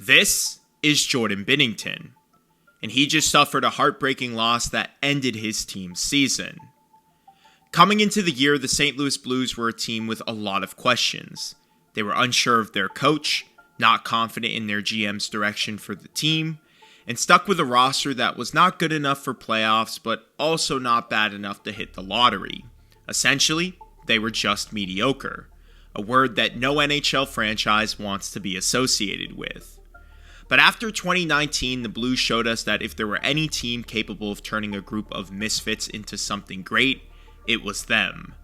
This is Jordan Binnington, and he just suffered a heartbreaking loss that ended his team's season. Coming into the year, the St. Louis Blues were a team with a lot of questions. They were unsure of their coach, not confident in their GM's direction for the team, and stuck with a roster that was not good enough for playoffs, but also not bad enough to hit the lottery. Essentially, they were just mediocre, a word that no NHL franchise wants to be associated with. But after 2019, the Blues showed us that if there were any team capable of turning a group of misfits into something great, it was them.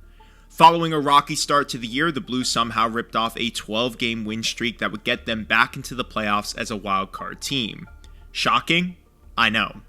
Following a rocky start to the year, the Blues somehow ripped off a 12-game win streak that would get them back into the playoffs as a wildcard team. Shocking? I know.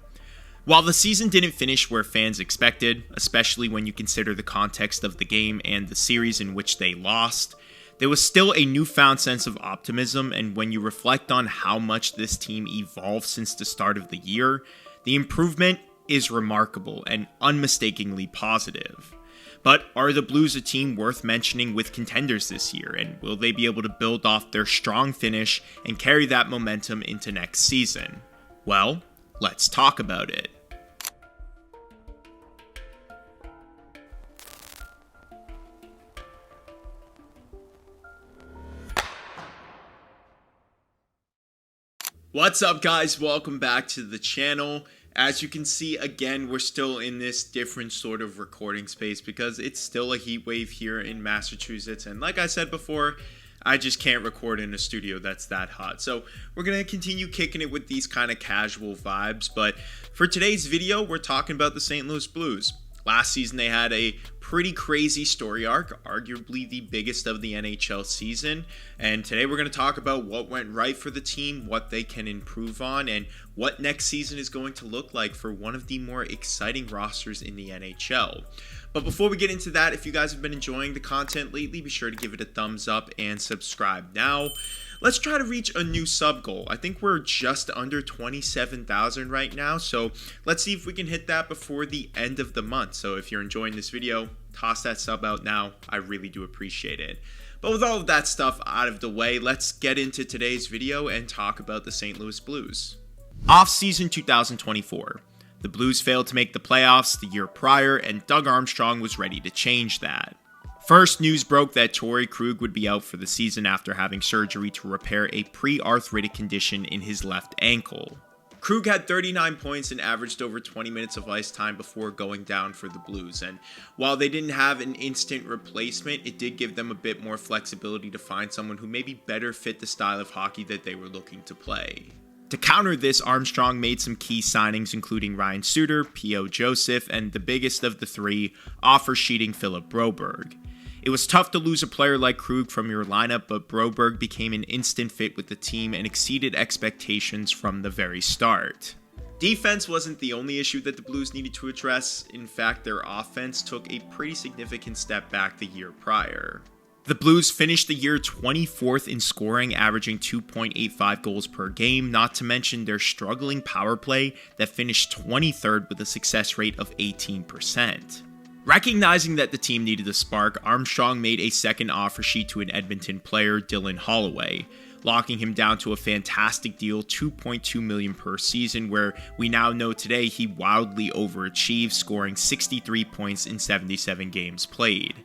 While the season didn't finish where fans expected, especially when you consider the context of the game and the series in which they lost, there was still a newfound sense of optimism, and when you reflect on how much this team evolved since the start of the year, the improvement is remarkable and unmistakably positive. But are the Blues a team worth mentioning with contenders this year, and will they be able to build off their strong finish and carry that momentum into next season? Well, let's talk about it. What's up, guys? Welcome back to the channel. As you can see, again, we're still in this different sort of recording space because it's still a heat wave here in Massachusetts. And like I said before, I just can't record in a studio that's that hot. So we're going to continue kicking it with these kind of casual vibes. But for today's video, we're talking about the St. Louis Blues. Last season, they had a pretty crazy story arc, arguably the biggest of the NHL season. And today we're going to talk about what went right for the team, what they can improve on, and what next season is going to look like for one of the more exciting rosters in the NHL. But before we get into that, if you guys have been enjoying the content lately, be sure to give it a thumbs up and subscribe now. Let's try to reach a new sub goal. I think we're just under 27,000 right now, so let's see if we can hit that before the end of the month. So if you're enjoying this video, toss that sub out now. I really do appreciate it. But with all of that stuff out of the way, let's get into today's video and talk about the St. Louis Blues. Offseason 2024. The Blues failed to make the playoffs the year prior, and Doug Armstrong was ready to change that. First, news broke that Torrey Krug would be out for the season after having surgery to repair a pre-arthritic condition in his left ankle. Krug had 39 points and averaged over 20 minutes of ice time before going down for the Blues, and while they didn't have an instant replacement, it did give them a bit more flexibility to find someone who maybe better fit the style of hockey that they were looking to play. To counter this, Armstrong made some key signings including Ryan Suter, P.O. Joseph, and the biggest of the three, offer-sheeting Philip Broberg. It was tough to lose a player like Krug from your lineup, but Broberg became an instant fit with the team and exceeded expectations from the very start. Defense wasn't the only issue that the Blues needed to address. In fact, their offense took a pretty significant step back the year prior. The Blues finished the year 24th in scoring, averaging 2.85 goals per game, not to mention their struggling power play that finished 23rd with a success rate of 18%. Recognizing that the team needed a spark, Armstrong made a second offer sheet to an Edmonton player, Dylan Holloway, locking him down to a fantastic deal, $2.2 million per season, where we now know today he wildly overachieved, scoring 63 points in 77 games played.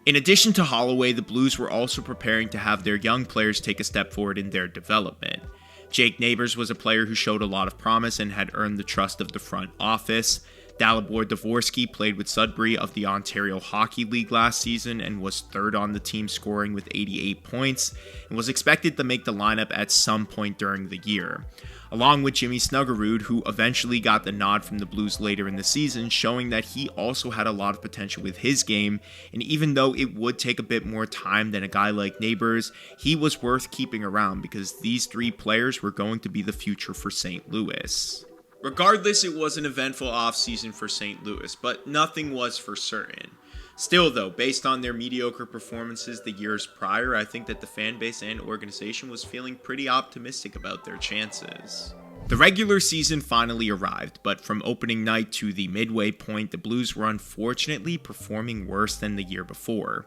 In addition to Holloway, the Blues were also preparing to have their young players take a step forward in their development. Jake Neighbors was a player who showed a lot of promise and had earned the trust of the front office. Dalibor Dvorsky played with Sudbury of the Ontario Hockey League last season and was third on the team, scoring with 88 points, and was expected to make the lineup at some point during the year, along with Jimmy Snuggerud, who eventually got the nod from the Blues later in the season, showing that he also had a lot of potential with his game, and even though it would take a bit more time than a guy like Neighbors, he was worth keeping around because these three players were going to be the future for St. Louis. Regardless, it was an eventful offseason for St. Louis, but nothing was for certain. Still though, based on their mediocre performances the years prior, I think that the fan base and organization was feeling pretty optimistic about their chances. The regular season finally arrived, but from opening night to the midway point, the Blues were unfortunately performing worse than the year before.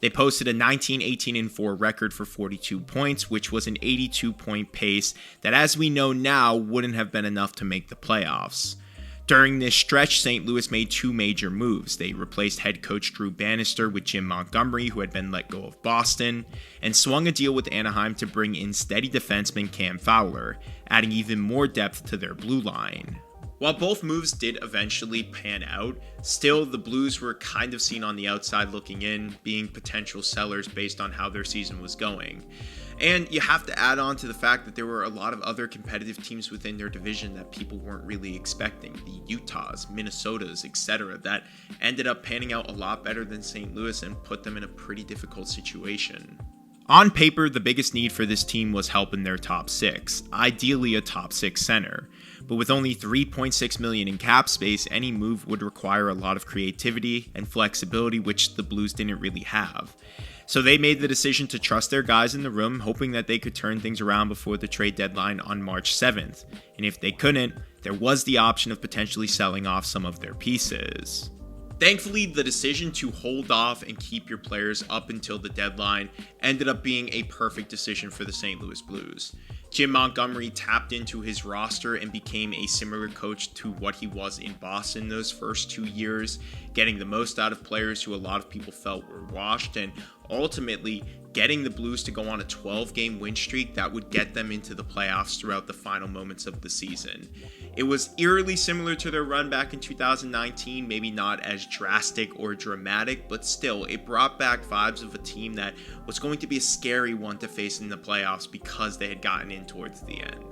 They posted a 19-18-4 record for 42 points, which was an 82-point pace that, as we know now, wouldn't have been enough to make the playoffs. During this stretch, St. Louis made two major moves. They replaced head coach Drew Bannister with Jim Montgomery, who had been let go of Boston, and swung a deal with Anaheim to bring in steady defenseman Cam Fowler, adding even more depth to their blue line. While both moves did eventually pan out, still the Blues were kind of seen on the outside looking in, being potential sellers based on how their season was going. And you have to add on to the fact that there were a lot of other competitive teams within their division that people weren't really expecting. The Utahs, Minnesotas, etc. that ended up panning out a lot better than St. Louis and put them in a pretty difficult situation. On paper, the biggest need for this team was help in their top six, ideally a top six center. But with only $3.6 million in cap space, any move would require a lot of creativity and flexibility, which the Blues didn't really have. So they made the decision to trust their guys in the room, hoping that they could turn things around before the trade deadline on March 7th. And if they couldn't, there was the option of potentially selling off some of their pieces. Thankfully, the decision to hold off and keep your players up until the deadline ended up being a perfect decision for the St. Louis Blues. Jim Montgomery tapped into his roster and became a similar coach to what he was in Boston those first 2 years, getting the most out of players who a lot of people felt were washed, and ultimately getting the Blues to go on a 12-game win streak that would get them into the playoffs throughout the final moments of the season. It was eerily similar to their run back in 2019, maybe not as drastic or dramatic, but still, it brought back vibes of a team that was going to be a scary one to face in the playoffs because they had gotten in towards the end.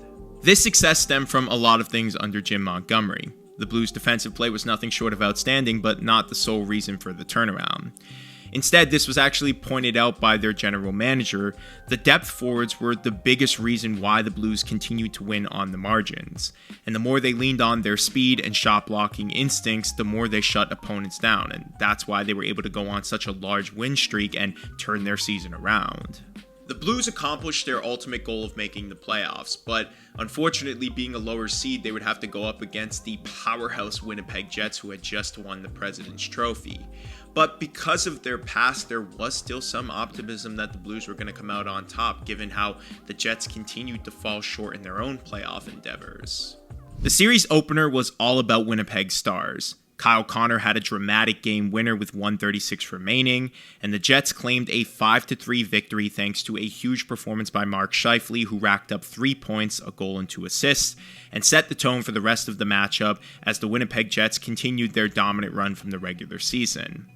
This success stemmed from a lot of things under Jim Montgomery. The Blues' defensive play was nothing short of outstanding, but not the sole reason for the turnaround. Instead, this was actually pointed out by their general manager. The depth forwards were the biggest reason why the Blues continued to win on the margins. And the more they leaned on their speed and shot blocking instincts, the more they shut opponents down. And that's why they were able to go on such a large win streak and turn their season around. The Blues accomplished their ultimate goal of making the playoffs, but unfortunately, being a lower seed, they would have to go up against the powerhouse Winnipeg Jets, who had just won the President's Trophy. But because of their past, there was still some optimism that the Blues were going to come out on top, given how the Jets continued to fall short in their own playoff endeavors. The series opener was all about Winnipeg's stars. Kyle Connor had a dramatic game winner with 1:36 remaining, and the Jets claimed a 5-3 victory thanks to a huge performance by Mark Scheifele, who racked up 3 points, a goal, and 2 assists, and set the tone for the rest of the matchup as the Winnipeg Jets continued their dominant run from the regular season.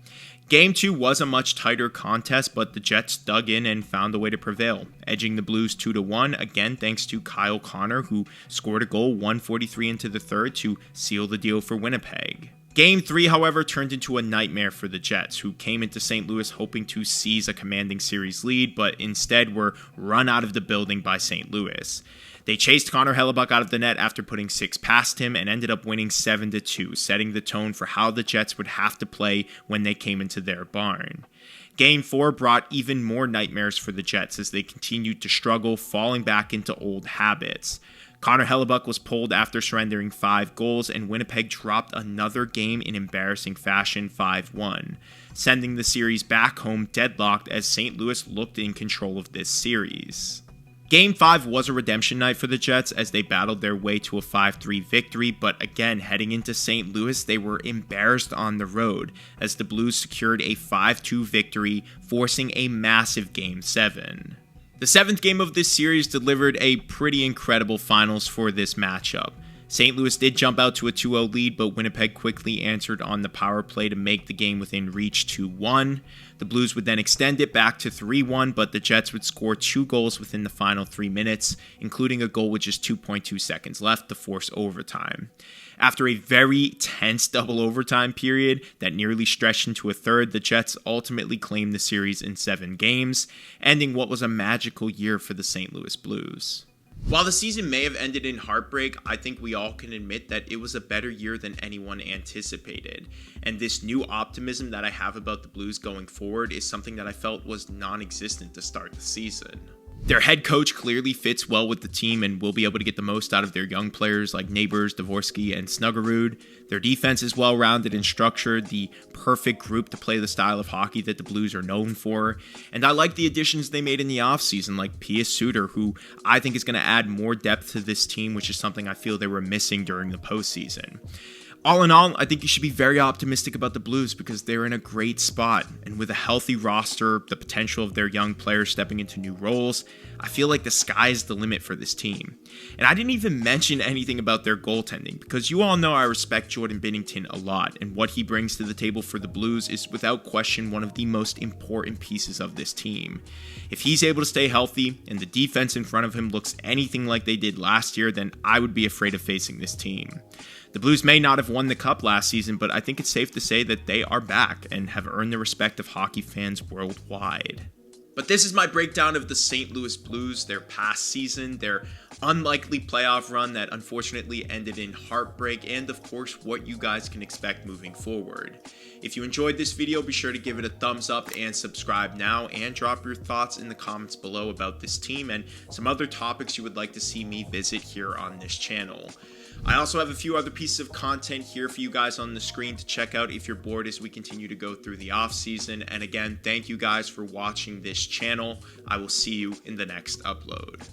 Game 2 was a much tighter contest, but the Jets dug in and found a way to prevail, edging the Blues 2-1, again thanks to Kyle Connor, who scored a goal 1:43 into the third to seal the deal for Winnipeg. Game 3, however, turned into a nightmare for the Jets, who came into St. Louis hoping to seize a commanding series lead, but instead were run out of the building by St. Louis. They chased Connor Hellebuyck out of the net after putting 6 past him and ended up winning 7-2, setting the tone for how the Jets would have to play when they came into their barn. Game 4 brought even more nightmares for the Jets as they continued to struggle, falling back into old habits. Connor Hellebuyck was pulled after surrendering 5 goals, and Winnipeg dropped another game in embarrassing fashion 5-1, sending the series back home deadlocked as St. Louis looked in control of this series. Game 5 was a redemption night for the Jets as they battled their way to a 5-3 victory, but again, heading into St. Louis, they were embarrassed on the road as the Blues secured a 5-2 victory, forcing a massive Game 7. The 7th game of this series delivered a pretty incredible finals for this matchup. St. Louis did jump out to a 2-0 lead, but Winnipeg quickly answered on the power play to make the game within reach 2-1. The Blues would then extend it back to 3-1, but the Jets would score 2 goals within the final 3 minutes, including a goal with just 2.2 seconds left to force overtime. After a very tense double overtime period that nearly stretched into a third, the Jets ultimately claimed the series in 7 games, ending what was a magical year for the St. Louis Blues. While the season may have ended in heartbreak, I think we all can admit that it was a better year than anyone anticipated. And this new optimism that I have about the Blues going forward is something that I felt was non-existent to start the season. Their head coach clearly fits well with the team and will be able to get the most out of their young players like Neighbors, Dvorsky, and Snuggerud. Their defense is well-rounded and structured, the perfect group to play the style of hockey that the Blues are known for. And I like the additions they made in the offseason, like Pius Suter, who I think is going to add more depth to this team, which is something I feel they were missing during the postseason. All in all, I think you should be very optimistic about the Blues because they're in a great spot. And with a healthy roster, the potential of their young players stepping into new roles, I feel like the sky is the limit for this team. And I didn't even mention anything about their goaltending because you all know I respect Jordan Binnington a lot, and what he brings to the table for the Blues is without question one of the most important pieces of this team. If he's able to stay healthy and the defense in front of him looks anything like they did last year, then I would be afraid of facing this team. The Blues may not have won the Cup last season, but I think it's safe to say that they are back and have earned the respect of hockey fans worldwide. But this is my breakdown of the St. Louis Blues, their past season, their unlikely playoff run that unfortunately ended in heartbreak, and of course what you guys can expect moving forward. If you enjoyed this video, be sure to give it a thumbs up and subscribe now, and drop your thoughts in the comments below about this team and some other topics you would like to see me visit here on this channel. I also have a few other pieces of content here for you guys on the screen to check out if you're bored as we continue to go through the off season. And again, thank you guys for watching this channel. I will see you in the next upload.